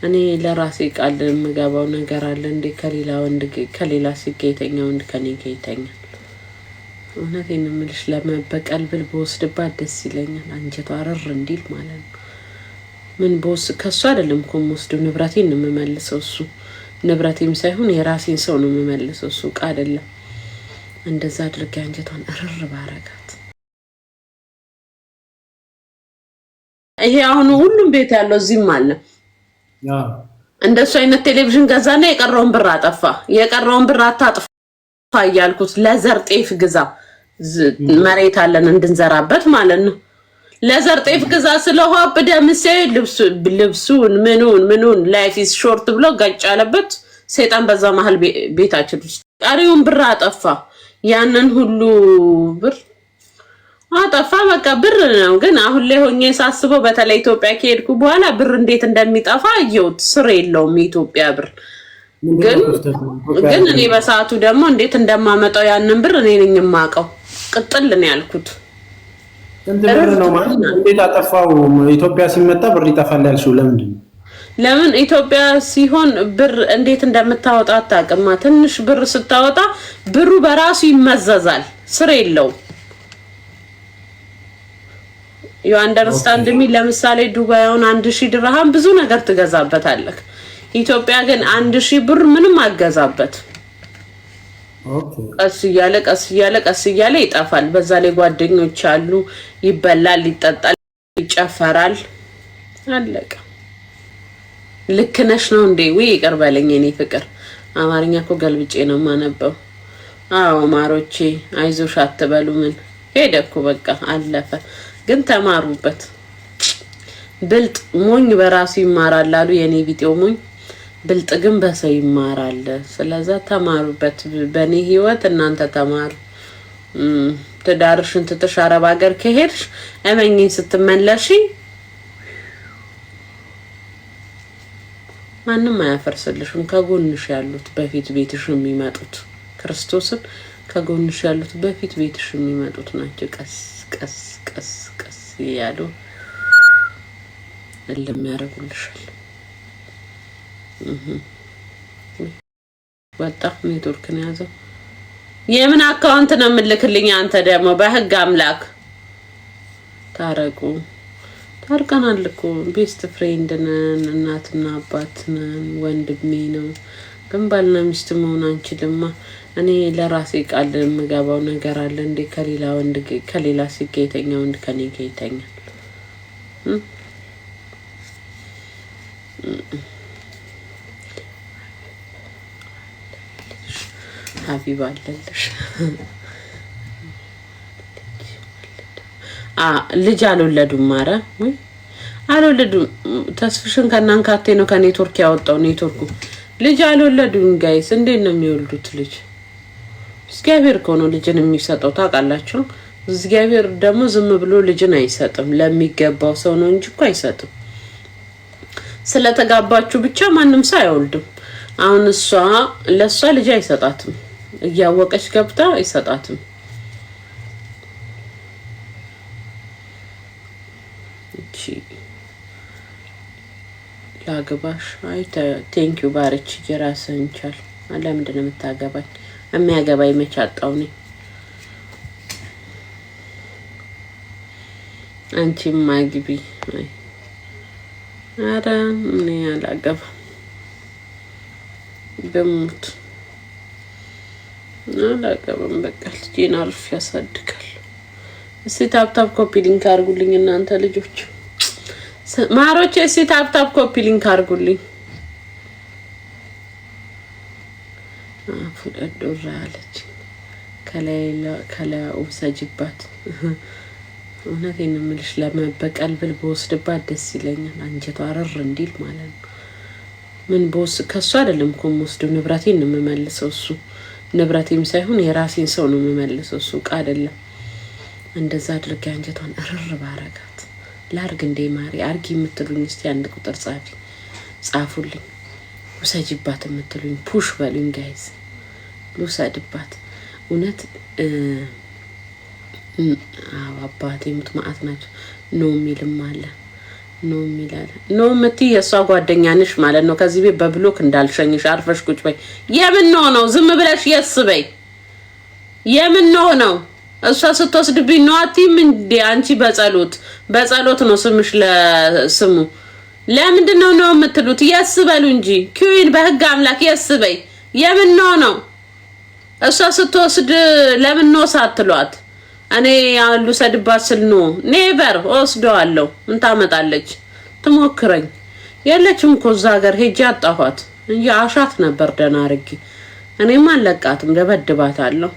እኔ ለራሴ ቃል የምገባው ነገር አለ እንዴ ከሌላ ሲገኝተኛ ወንድ ከኔ ገይተኛል። እውነቴን የምልሽ ለመበቀል ብል በወስድባት ደስ ይለኛል። አንጀቷ አረር እንዲል ማለት ነው። ምን ቦስ ከሱ አይደለም እኮ የምወስደው ንብረቴን ነው የምመልሰው። እሱ ንብረቴም ሳይሆን የራሴን ሰው ነው የምመልሰው። እሱ ቃ አይደለም። እንደዛ አድርጌ አንጀቷን እርር ባረጋት። ይሄ አሁን ሁሉም ቤት ያለው እዚህም አለ። እንደሱ አይነት ቴሌቪዥን ገዛና የቀረውን ብር አጠፋ። የቀረውን ብር አታጥፋ እያልኩት ለዘር ጤፍ ግዛ፣ መሬት አለን እንድንዘራበት ማለት ነው። ለዘር ጤፍ ግዛ ስለሆነ ደምሴ ልብሱን ምኑን ላይፍ ኢዝ ሾርት ብሎ ጋጭ አለበት። ሰይጣን በዛ መሃል ቤታችን ውስጥ ቀሪውን ብር አጠፋ። ያንን ሁሉ ብር አጠፋ። በቃ ብር ነው። ግን አሁን ላይ ሆኜ ሳስበው በተለይ ኢትዮጵያ ከሄድኩ በኋላ ብር እንዴት እንደሚጠፋ አየሁት። ስር የለውም የኢትዮጵያ ብር። ግን እኔ በሰዓቱ ደግሞ እንዴት እንደማመጣው ያንን ብር እኔ ነኝ የማውቀው። ቅጥል ነው ያልኩት። ብር ነው ማለት እንዴት አጠፋው? ኢትዮጵያ ሲመጣ ብር ይጠፋል ያልሽው ለምንድን ነው? ለምን ኢትዮጵያ ሲሆን ብር እንዴት እንደምታወጣ አታውቅማ። ትንሽ ብር ስታወጣ ብሩ በራሱ ይመዘዛል። ስር የለውም። you understand me? ለምሳሌ ዱባይውን 1000 ድርሃም ብዙ ነገር ትገዛበታለህ። ኢትዮጵያ ግን 1000 ብር ምንም አገዛበት። ቀስ እያለ ይጠፋል። በዛ ላይ ጓደኞች አሉ፣ ይበላል፣ ይጠጣል፣ ይጨፈራል። አለቀ። ልክ ነሽ ነው እንዴ? ወይ ይቅር በለኝ የኔ ፍቅር። አማርኛ እኮ ገልብጬ ነው ማነበው። አዎ ማሮቼ አይዞሽ አትበሉ። ምን ሄደኩ በቃ አለፈ። ግን ተማሩበት። ብልጥ ሞኝ በራሱ ይማራል አሉ የኔ ቪዲዮ። ሞኝ ብልጥ ግን በሰው ይማራል። ስለዚህ ተማሩበት። በኔ ህይወት እናንተ ተማሩ። ትዳርሽን ትተሽ አረብ ሀገር ከሄድሽ እመኚኝ ስትመለሺ ማንም አያፈርስልሽም። ከጎንሽ ያሉት በፊት ቤትሽ የሚመጡት ክርስቶስን ከጎንሽ ያሉት በፊት ቤትሽ የሚመጡት ናቸው። ቀስ ቀስ ቀስ ቀስ ያሉ እልም ያደርጉልሻል። ወጣ ኔትወርክ ነው ያዘው። የምን አካውንት ነው የምልክልኝ? አንተ ደግሞ በህግ አምላክ ታረቁ። ታርቀናል እኮ ቤስት ፍሬንድ ነን፣ እናትና አባት ነን፣ ወንድሜ ነው። ግን ባልና ሚስት መሆን አንችልማ። እኔ ለራሴ ቃል የምገባው ነገር አለ እንዴ ከሌላ ሲገኝተኛ ወንድ ከኔ ገይተኛል። ሀቢባ አለልሽ። ልጅ አልወለዱም። ኧረ ወይ አልወለዱም። ተስፍሽን ከናንካቴ ነው ከኔትወርክ ያወጣው። ኔትወርኩ ልጅ አልወለዱም። ጋይስ እንዴት ነው የሚወልዱት ልጅ? እግዚአብሔር እኮ ነው ልጅን የሚሰጠው ታውቃላችሁ። እግዚአብሔር ደግሞ ዝም ብሎ ልጅን አይሰጥም። ለሚገባው ሰው ነው እንጂ እኮ አይሰጥም። ስለተጋባችሁ ብቻ ማንም ሰው አይወልድም። አሁን ለሷ ልጅ አይሰጣትም። እያወቀች ገብታ አይሰጣትም። ላግባሽ? አይ ቴንኪዩ ባርች የራስህን ቻል። ለምንድን ነው የምታገባኝ? የሚያገባኝ መች አጣው ነኝ። አንቺም ማግቢ። አይ ኧረ እኔ አላገባም። በሞት አላገባም። በቃ ልጄን አርፍ ያሳድጋል። እስቲ ታፕታፕ ኮፒ ሊንክ አድርጉልኝ እናንተ ልጆች ማሮቼ። እስቲ ታፕታፕ ኮፒ ሊንክ አድርጉልኝ። ፉደዶራ አለች ከላይ ውሰጅባት። እውነቴን ነው የምልሽ ለመበቀል ብል በወስድባት ደስ ይለኛል። አንጀቷ አረር እንዲል ማለት ነው። ምን ቦስ ከሱ አይደለም እኮ የምወስደው ንብረቴን ነው የምመልሰው። እሱ ንብረቴም ሳይሆን የራሴን ሰው ነው የምመልሰው። እሱ ቃ አይደለም። እንደዛ አድርጌ አንጀቷን እርር ባረጋት። ላርግ እንዴ ማሪ አርጊ የምትሉኝ እስቲ አንድ ቁጥር ጻፉልኝ። ውሰጅባት የምትሉኝ ፑሽ በሉኝ ጋይስ። ልውሰድባት እውነት አባቴ ሙት ማአት ናቸው ነው የሚልም አለ። ኖ ሚላል ኖ መቲ የሷ ጓደኛ ነሽ ማለት ነው። ከዚህ ቤት በብሎክ እንዳልሸኝሽ አርፈሽ ቁጭ በይ። የምን ነው ዝም ብለሽ የስበይ የምን ነው እሷ ስትወስድብኝ ነው አትይም እንዴ አንቺ? በጸሎት ነው ስምሽ ለስሙ ለምንድን ነው የምትሉት? የስበሉ እንጂ ኪዊን በህግ አምላክ የስበይ። የምን ነው እሷ ስትወስድ ለምን ነው ሳትሏት? እኔ ያሉ ሰድባት ስል ነው ኔቨር ወስደዋለሁ። ምን ታመጣለች? ትሞክረኝ የለችም እኮ እዛ ሀገር ሄጄ አጣኋት እንጂ አሻት ነበር ደህና አድርጌ። እኔማ አለቃትም ደበድባታለሁ።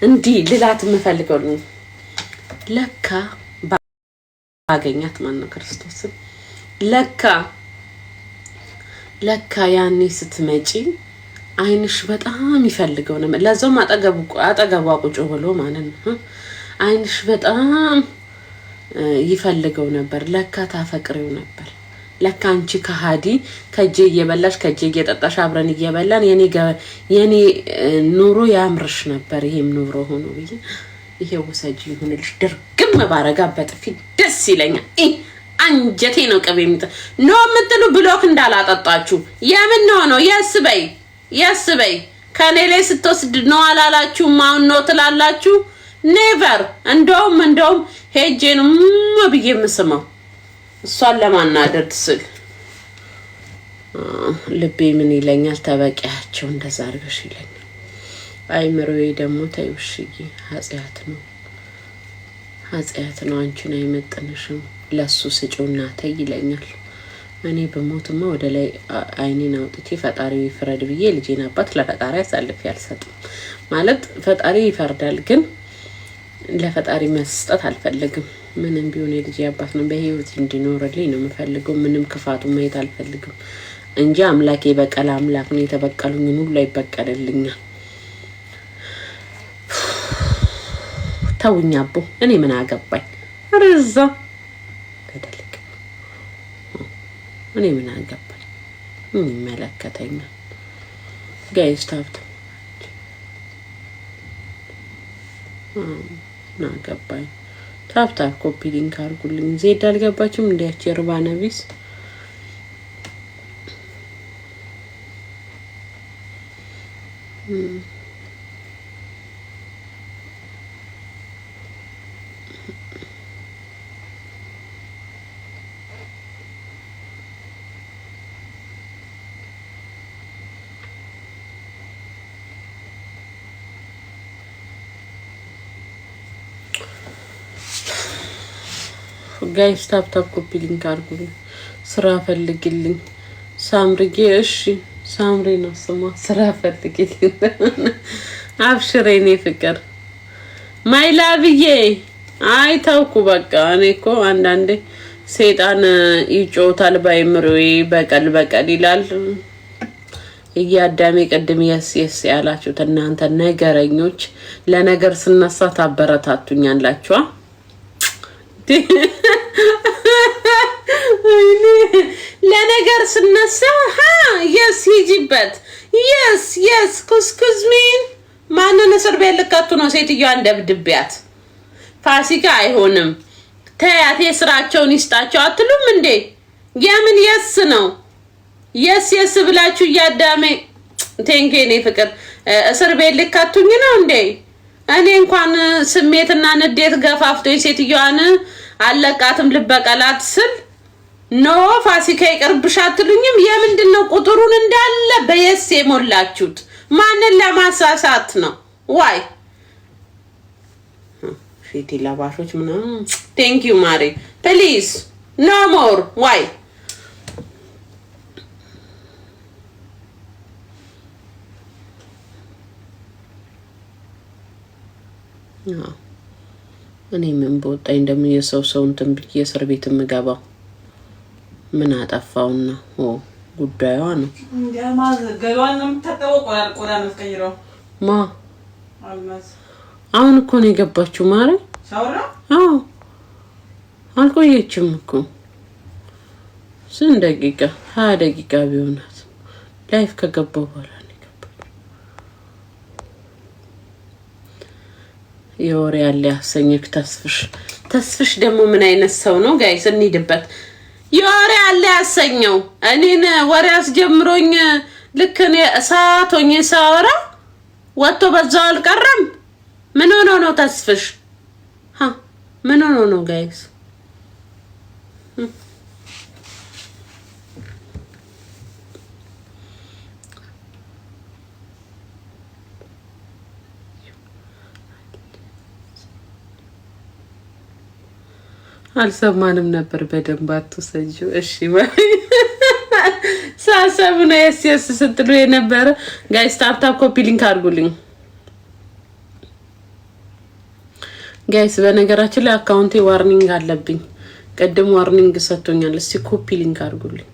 እንዲ ልላት የምፈልገው ነው ለካ ባገኛት ማን ነው ክርስቶስን ለካ ያኔ ስትመጪ አይንሽ በጣም ይፈልገው ነበር። ለዛም አጠገቧ ቁጭ ብሎ ማለት ነው አይንሽ በጣም ይፈልገው ነበር። ለካ ታፈቅሪው ነበር። ለካ አንቺ ከሃዲ ከጄ እየበላሽ ከጄ እየጠጣሽ አብረን እየበላን የኔ ኑሮ ያምርሽ ነበር። ይሄም ኑሮ ሆኖ ብዬ ይሄው ወሰጂ ይሁንልሽ ድርግም ባረጋበት ፊት ደስ ይለኛል። አንጀቴ ነው ቀበይምት ነው የምትሉ ብሎክ እንዳላጠጣችሁ የምን ነው የስበይ ከኔ ላይ ስትወስድ ነው አላላችሁ? ማውን ነው ትላላችሁ? ኔቨር እንደውም ሄጄን ብዬ የምስመው እሷን ለማናደድ ስል ልቤ ምን ይለኛል? ተበቂያቸው እንደዛ አድርገሽ ይለኛል። አይምሮዬ ደግሞ ተይውሽዬ ኃጢአት ነው አንቺን አይመጥንሽም ለሱ ስጪውና ተይ ይለኛል። እኔ በሞትማ ወደ ላይ አይኔን አውጥቼ ፈጣሪ ይፍረድ ብዬ ልጄን አባት ለፈጣሪ አሳልፌ አልሰጥም። ማለት ፈጣሪ ይፈርዳል፣ ግን ለፈጣሪ መስጠት አልፈልግም። ምንም ቢሆን የልጄ አባት ነው፣ በህይወት እንዲኖርልኝ ነው የምፈልገው። ምንም ክፋቱ ማየት አልፈልግም እንጂ አምላኬ በቀል አምላክ ነው። የተበቀሉኝን ሁሉ ይበቀልልኛል። ተውኝ አቦ፣ እኔ ምን አገባኝ? ርዛ ገደልክ። እኔ ምን አገባኝ? ምን ይመለከተኛል? ጋይስ ታብት ና ገባኝ። ታብታ ኮፒ ሊንክ አድርጉልኝ። ዜድ አልገባችም እንዴያች የርባና ቢስ ጋይስ ታፕ ኮፒ ሊንክ አድርጉልኝ። ስራ ፈልግልኝ ሳምሪዬ። እሺ ሳምሪ ነው ስሟ። ስራ ፈልግልኝ። አብሽሬ እኔ ፍቅር ማይላብዬ። አይ ተውኩ በቃ። እኔ እኮ አንዳንዴ ሰይጣን ይጮታል ባይምሮዬ በቀል ይላል። እያዳሜ ቅድም የስ ያላችሁት እናንተ ነገረኞች ለነገር ስነሳ ታበረታቱኛላችሁ። ለነገር ስነሳ የስ ሂጂበት የስ ኩስኩዝሚን ማንን እስር ቤት ልከቱ ነው? ሴትዮዋን ደብድቢያት። ፋሲካ አይሆንም ተያቴ ስራቸውን ይስጣቸው አትሉም እንዴ? የምን የስ ነው? የስ ብላችሁ እያዳሜ ቴንኬኔ ፍቅር እስር ቤት ልከቱኝ ነው እንዴ? እኔ እንኳን ስሜትና ንዴት ገፋፍቶኝ ሴትዮዋን አለቃትም ልበቀላት ስል ኖ ፋሲካ ይቅርብሽ አትሉኝም? የምንድነው ቁጥሩን እንዳለ በየስ የሞላችሁት? ማንን ለማሳሳት ነው? ዋይ ፊቲ ለባሾች ምናምን ቴንክ ዩ ማሪ ፕሊዝ ኖ ሞር ዋይ እኔ ምን በወጣኝ እንደምን የሰው እንትን ብዬ እስር ቤት የምገባው ምን አጠፋውና? ጉዳዩዋ ነው እንዴማዝ ገሏን ነው የምታጠበው። ቆዳ ነው ተቀይረው ማ አልማዝ አሁን እኮ ነው የገባችው ማረ ሳውራ። አልቆየችም እኮ ስንት ደቂቃ 20 ደቂቃ ቢሆናት ላይፍ ከገባው በኋላ ነው የገባችው። የወሬ ያለ ያሰኘክ ተስፍሽ ተስፍሽ ደግሞ ምን አይነት ሰው ነው ጋይስ? እንሂድበት። የወሬ አለ ያሰኘው እኔን ወሬ አስጀምሮኝ ልክ እኔ እሳት ሆኜ ሳወራ ወጥቶ በዛው አልቀረም። ምን ሆኖ ነው ተስፍሽ? ምን ሆኖ ነው ጋይስ? አልሰማንም ነበር በደንብ አትሰጂው። እሺ ሳሰብ ነው የስ ስትሉ የነበረ ጋይስ። ታፕታፕ ኮፒ ሊንክ አድርጉልኝ ጋይስ። በነገራችን ላይ አካውንቴ ዋርኒንግ አለብኝ። ቀደም ዋርኒንግ ሰጥቶኛል። እስቲ ኮፒ ሊንክ አድርጉልኝ።